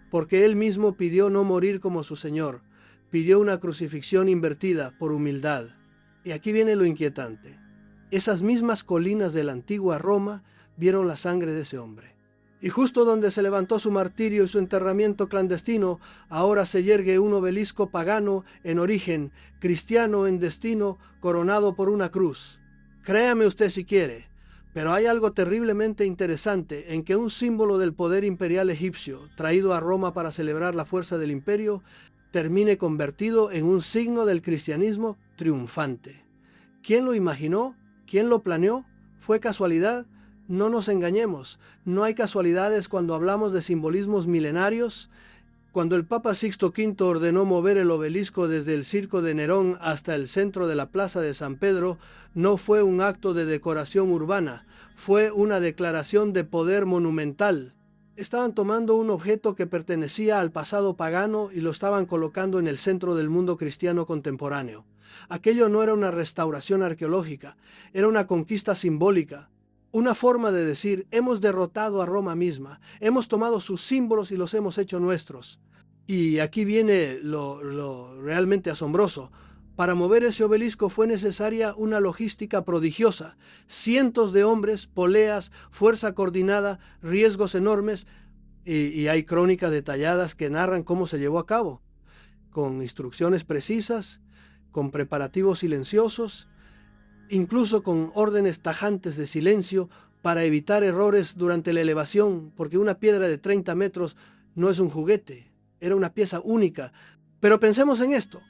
porque él mismo pidió no morir como su Señor, pidió una crucifixión invertida por humildad. Y aquí viene lo inquietante. Esas mismas colinas de la antigua Roma vieron la sangre de ese hombre. Y justo donde se levantó su martirio y su enterramiento clandestino, ahora se yergue un obelisco pagano en origen, cristiano en destino, coronado por una cruz. Créame usted si quiere, pero hay algo terriblemente interesante en que un símbolo del poder imperial egipcio, traído a Roma para celebrar la fuerza del imperio, termine convertido en un signo del cristianismo triunfante. ¿Quién lo imaginó? ¿Quién lo planeó? ¿Fue casualidad? No nos engañemos, no hay casualidades cuando hablamos de simbolismos milenarios. Cuando el Papa Sixto V ordenó mover el obelisco desde el Circo de Nerón hasta el centro de la Plaza de San Pedro, no fue un acto de decoración urbana, fue una declaración de poder monumental. Estaban tomando un objeto que pertenecía al pasado pagano y lo estaban colocando en el centro del mundo cristiano contemporáneo. Aquello no era una restauración arqueológica, era una conquista simbólica. Una forma de decir, hemos derrotado a Roma misma, hemos tomado sus símbolos y los hemos hecho nuestros. Y aquí viene lo realmente asombroso. Para mover ese obelisco fue necesaria una logística prodigiosa. Cientos de hombres, poleas, fuerza coordinada, riesgos enormes. Y hay crónicas detalladas que narran cómo se llevó a cabo. Con instrucciones precisas, con preparativos silenciosos, incluso con órdenes tajantes de silencio para evitar errores durante la elevación, porque una piedra de 30 metros no es un juguete, era una pieza única. Pero pensemos en esto,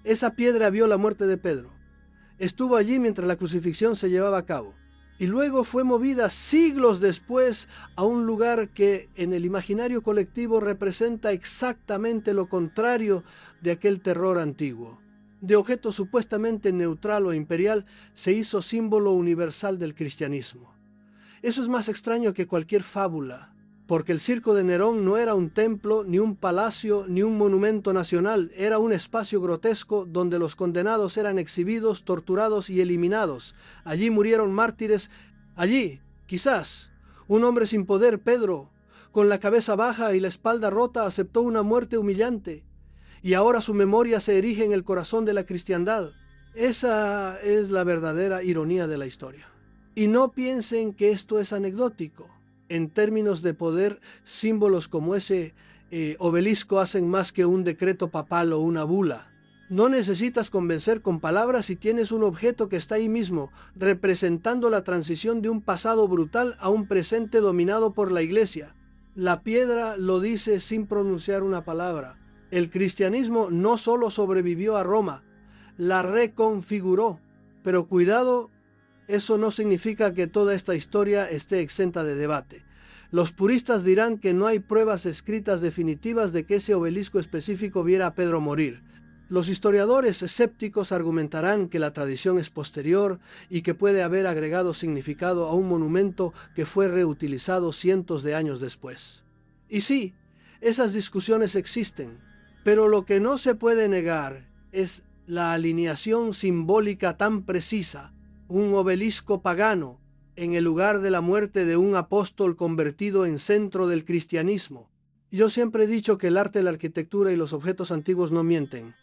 esa piedra vio la muerte de Pedro, estuvo allí mientras la crucifixión se llevaba a cabo, y luego fue movida siglos después a un lugar que en el imaginario colectivo representa exactamente lo contrario de aquel terror antiguo. De objeto supuestamente neutral o imperial, se hizo símbolo universal del cristianismo. Eso es más extraño que cualquier fábula, porque el Circo de Nerón no era un templo, ni un palacio, ni un monumento nacional, era un espacio grotesco donde los condenados eran exhibidos, torturados y eliminados. Allí murieron mártires, allí, quizás, un hombre sin poder, Pedro, con la cabeza baja y la espalda rota, aceptó una muerte humillante. Y ahora su memoria se erige en el corazón de la cristiandad. Esa es la verdadera ironía de la historia. Y no piensen que esto es anecdótico. En términos de poder, símbolos como ese obelisco hacen más que un decreto papal o una bula. No necesitas convencer con palabras si tienes un objeto que está ahí mismo, representando la transición de un pasado brutal a un presente dominado por la iglesia. La piedra lo dice sin pronunciar una palabra. El cristianismo no solo sobrevivió a Roma, la reconfiguró. Pero cuidado, eso no significa que toda esta historia esté exenta de debate. Los puristas dirán que no hay pruebas escritas definitivas de que ese obelisco específico viera a Pedro morir. Los historiadores escépticos argumentarán que la tradición es posterior y que puede haber agregado significado a un monumento que fue reutilizado cientos de años después. Y sí, esas discusiones existen. Pero lo que no se puede negar es la alineación simbólica tan precisa, un obelisco pagano en el lugar de la muerte de un apóstol convertido en centro del cristianismo. Yo siempre he dicho que el arte, la arquitectura y los objetos antiguos no mienten.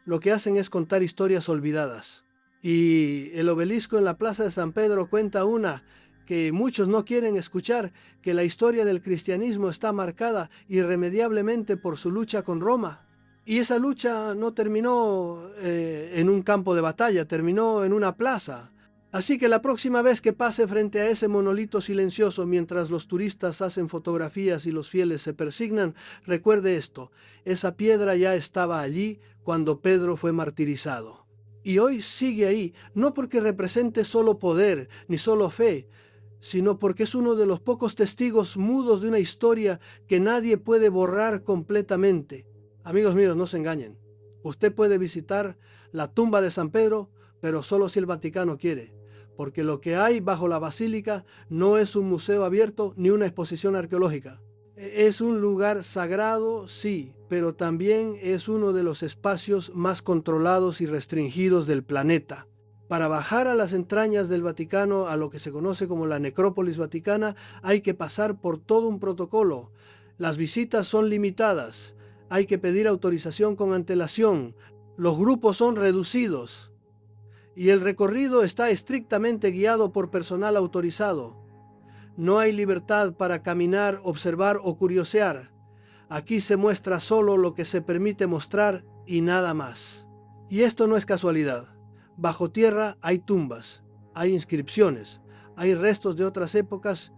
Lo que hacen es contar historias olvidadas. Y el obelisco en la Plaza de San Pedro cuenta una que muchos no quieren escuchar, que la historia del cristianismo está marcada irremediablemente por su lucha con Roma. Y esa lucha no terminó en un campo de batalla, terminó en una plaza. Así que la próxima vez que pase frente a ese monolito silencioso mientras los turistas hacen fotografías y los fieles se persignan, recuerde esto, esa piedra ya estaba allí cuando Pedro fue martirizado. Y hoy sigue ahí, no porque represente solo poder ni solo fe, sino porque es uno de los pocos testigos mudos de una historia que nadie puede borrar completamente. Amigos míos, no se engañen. Usted puede visitar la tumba de San Pedro, pero solo si el Vaticano quiere, porque lo que hay bajo la basílica no es un museo abierto ni una exposición arqueológica. Es un lugar sagrado, sí, pero también es uno de los espacios más controlados y restringidos del planeta. Para bajar a las entrañas del Vaticano, a lo que se conoce como la necrópolis vaticana, hay que pasar por todo un protocolo. Las visitas son limitadas. Hay que pedir autorización con antelación. Los grupos son reducidos. Y el recorrido está estrictamente guiado por personal autorizado. No hay libertad para caminar, observar o curiosear. Aquí se muestra solo lo que se permite mostrar y nada más. Y esto no es casualidad. Bajo tierra hay tumbas, hay inscripciones, hay restos de otras épocas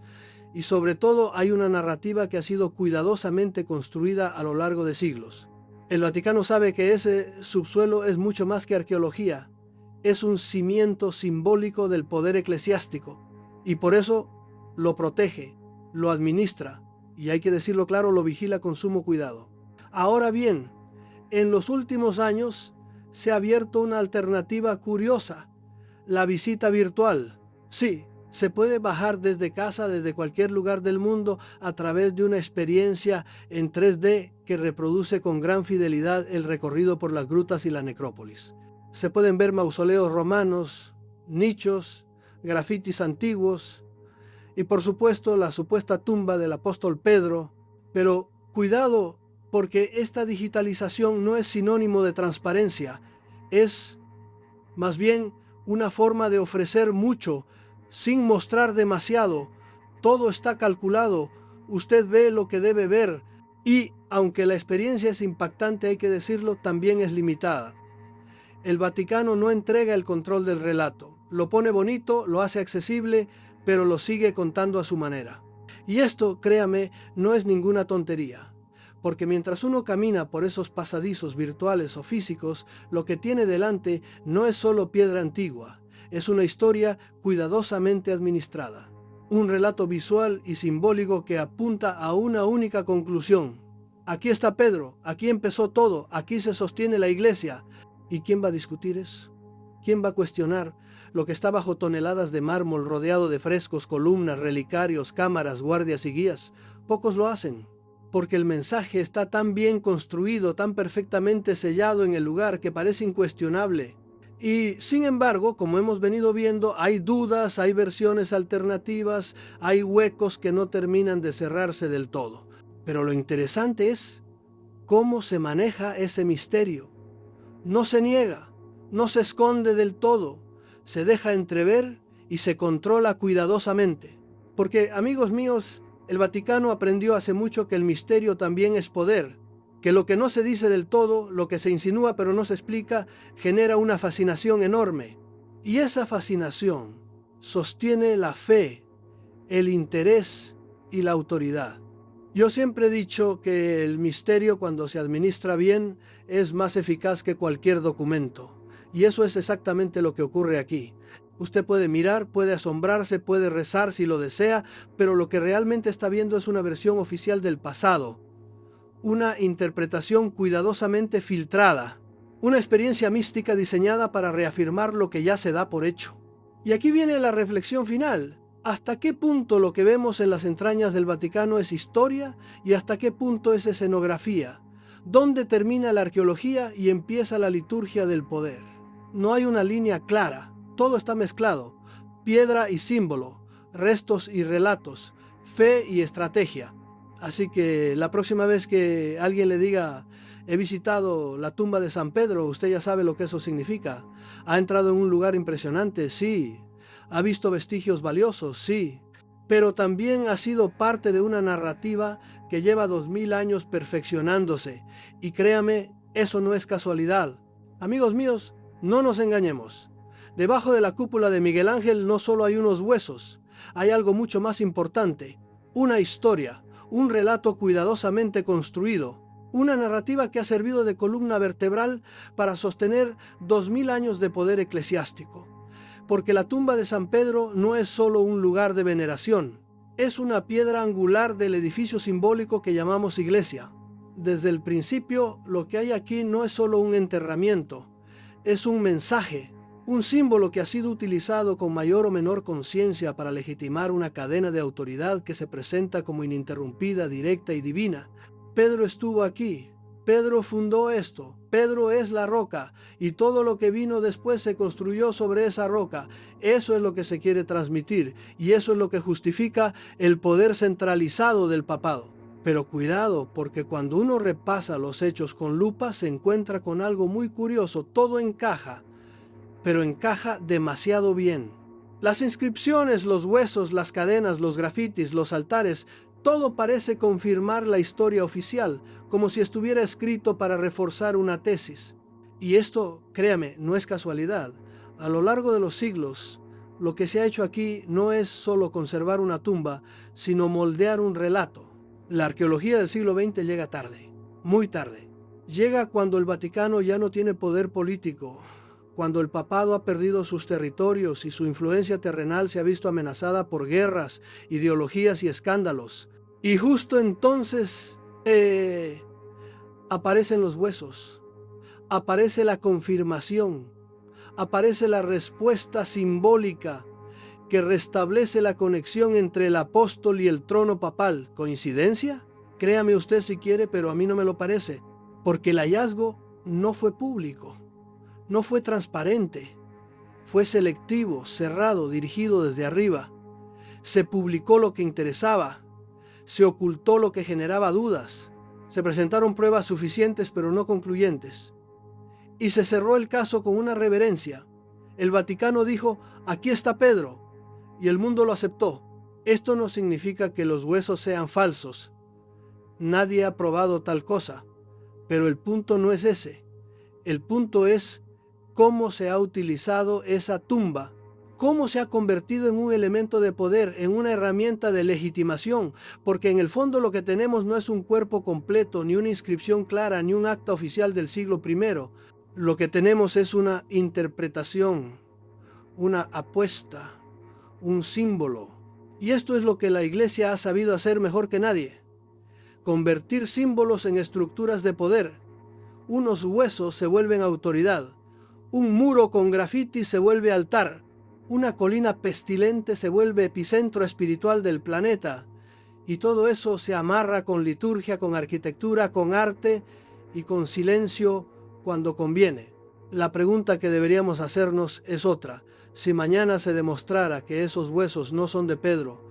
y sobre todo hay una narrativa que ha sido cuidadosamente construida a lo largo de siglos. El Vaticano sabe que ese subsuelo es mucho más que arqueología, es un cimiento simbólico del poder eclesiástico y por eso lo protege, lo administra y hay que decirlo claro, lo vigila con sumo cuidado. Ahora bien, en los últimos años se ha abierto una alternativa curiosa, la visita virtual. Sí, se puede bajar desde casa, desde cualquier lugar del mundo, a través de una experiencia en 3D que reproduce con gran fidelidad el recorrido por las grutas y la necrópolis. Se pueden ver mausoleos romanos, nichos, grafitis antiguos y por supuesto la supuesta tumba del apóstol Pedro. Pero cuidado, porque esta digitalización no es sinónimo de transparencia, es más bien una forma de ofrecer mucho sin mostrar demasiado. Todo está calculado, usted ve lo que debe ver y, aunque la experiencia es impactante, hay que decirlo, también es limitada. El Vaticano no entrega el control del relato, lo pone bonito, lo hace accesible, pero lo sigue contando a su manera. Y esto, créame, no es ninguna tontería. Porque mientras uno camina por esos pasadizos virtuales o físicos, lo que tiene delante no es solo piedra antigua, es una historia cuidadosamente administrada. Un relato visual y simbólico que apunta a una única conclusión. Aquí está Pedro, aquí empezó todo, aquí se sostiene la iglesia. ¿Y quién va a discutir eso? ¿Quién va a cuestionar lo que está bajo toneladas de mármol rodeado de frescos, columnas, relicarios, cámaras, guardias y guías? Pocos lo hacen. Porque el mensaje está tan bien construido, tan perfectamente sellado en el lugar que parece incuestionable. Y sin embargo, como hemos venido viendo, hay dudas, hay versiones alternativas, hay huecos que no terminan de cerrarse del todo. Pero lo interesante es cómo se maneja ese misterio. No se niega, no se esconde del todo, se deja entrever y se controla cuidadosamente. Porque, amigos míos, el Vaticano aprendió hace mucho que el misterio también es poder, que lo que no se dice del todo, lo que se insinúa pero no se explica, genera una fascinación enorme. Y esa fascinación sostiene la fe, el interés y la autoridad. Yo siempre he dicho que el misterio, cuando se administra bien, es más eficaz que cualquier documento. Y eso es exactamente lo que ocurre aquí. Usted puede mirar, puede asombrarse, puede rezar si lo desea, pero lo que realmente está viendo es una versión oficial del pasado, una interpretación cuidadosamente filtrada, una experiencia mística diseñada para reafirmar lo que ya se da por hecho. Y aquí viene la reflexión final. ¿Hasta qué punto lo que vemos en las entrañas del Vaticano es historia y hasta qué punto es escenografía? ¿Dónde termina la arqueología y empieza la liturgia del poder? No hay una línea clara. Todo está mezclado, piedra y símbolo, restos y relatos, fe y estrategia. Así que la próxima vez que alguien le diga, he visitado la tumba de San Pedro, usted ya sabe lo que eso significa. ¿Ha entrado en un lugar impresionante? Sí. ¿Ha visto vestigios valiosos? Sí. Pero también ha sido parte de una narrativa que lleva 2000 años perfeccionándose. Y créame, eso no es casualidad. Amigos míos, no nos engañemos. Debajo de la cúpula de Miguel Ángel no solo hay unos huesos, hay algo mucho más importante, una historia, un relato cuidadosamente construido, una narrativa que ha servido de columna vertebral para sostener 2000 años de poder eclesiástico. Porque la tumba de San Pedro no es solo un lugar de veneración, es una piedra angular del edificio simbólico que llamamos iglesia. Desde el principio, lo que hay aquí no es solo un enterramiento, es un mensaje, un símbolo que ha sido utilizado con mayor o menor conciencia para legitimar una cadena de autoridad que se presenta como ininterrumpida, directa y divina. Pedro estuvo aquí, Pedro fundó esto, Pedro es la roca y todo lo que vino después se construyó sobre esa roca. Eso es lo que se quiere transmitir y eso es lo que justifica el poder centralizado del papado. Pero cuidado, porque cuando uno repasa los hechos con lupa se encuentra con algo muy curioso, todo encaja, pero encaja demasiado bien. Las inscripciones, los huesos, las cadenas, los grafitis, los altares, todo parece confirmar la historia oficial, como si estuviera escrito para reforzar una tesis. Y esto, créame, no es casualidad. A lo largo de los siglos, lo que se ha hecho aquí no es solo conservar una tumba, sino moldear un relato. La arqueología del siglo XX llega tarde, muy tarde. Llega cuando el Vaticano ya no tiene poder político, cuando el papado ha perdido sus territorios y su influencia terrenal se ha visto amenazada por guerras, ideologías y escándalos. Y justo entonces aparecen los huesos, aparece la confirmación, aparece la respuesta simbólica que restablece la conexión entre el apóstol y el trono papal. ¿Coincidencia? Créame usted si quiere, pero a mí no me lo parece, porque el hallazgo no fue público, no fue transparente, fue selectivo, cerrado, dirigido desde arriba. Se publicó lo que interesaba, se ocultó lo que generaba dudas, se presentaron pruebas suficientes pero no concluyentes. Y se cerró el caso con una reverencia. El Vaticano dijo: aquí está Pedro, y el mundo lo aceptó. Esto no significa que los huesos sean falsos. Nadie ha probado tal cosa, pero el punto no es ese. El punto es cómo se ha utilizado esa tumba, cómo se ha convertido en un elemento de poder, en una herramienta de legitimación, porque en el fondo lo que tenemos no es un cuerpo completo, ni una inscripción clara, ni un acta oficial del siglo I. Lo que tenemos es una interpretación, una apuesta, un símbolo. Y esto es lo que la Iglesia ha sabido hacer mejor que nadie: convertir símbolos en estructuras de poder. Unos huesos se vuelven autoridad, un muro con grafitis se vuelve altar, una colina pestilente se vuelve epicentro espiritual del planeta, y todo eso se amarra con liturgia, con arquitectura, con arte y con silencio cuando conviene. La pregunta que deberíamos hacernos es otra. Si mañana se demostrara que esos huesos no son de Pedro,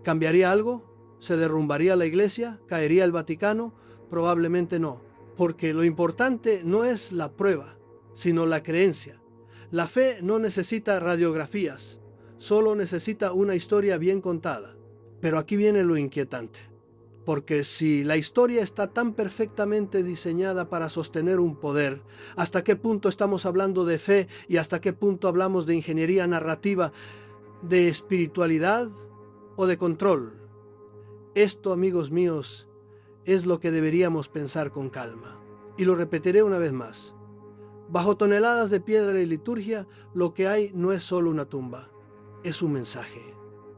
¿cambiaría algo? ¿Se derrumbaría la iglesia? ¿Caería el Vaticano? Probablemente no, porque lo importante no es la prueba, sino la creencia. La fe no necesita radiografías, solo necesita una historia bien contada. Pero aquí viene lo inquietante, porque si la historia está tan perfectamente diseñada para sostener un poder, ¿hasta qué punto estamos hablando de fe y hasta qué punto hablamos de ingeniería narrativa, de espiritualidad o de control? Esto, amigos míos, es lo que deberíamos pensar con calma. Y lo repetiré una vez más. Bajo toneladas de piedra y liturgia, lo que hay no es solo una tumba, es un mensaje.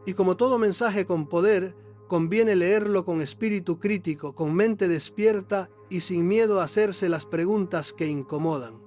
Y como todo mensaje con poder, conviene leerlo con espíritu crítico, con mente despierta y sin miedo a hacerse las preguntas que incomodan.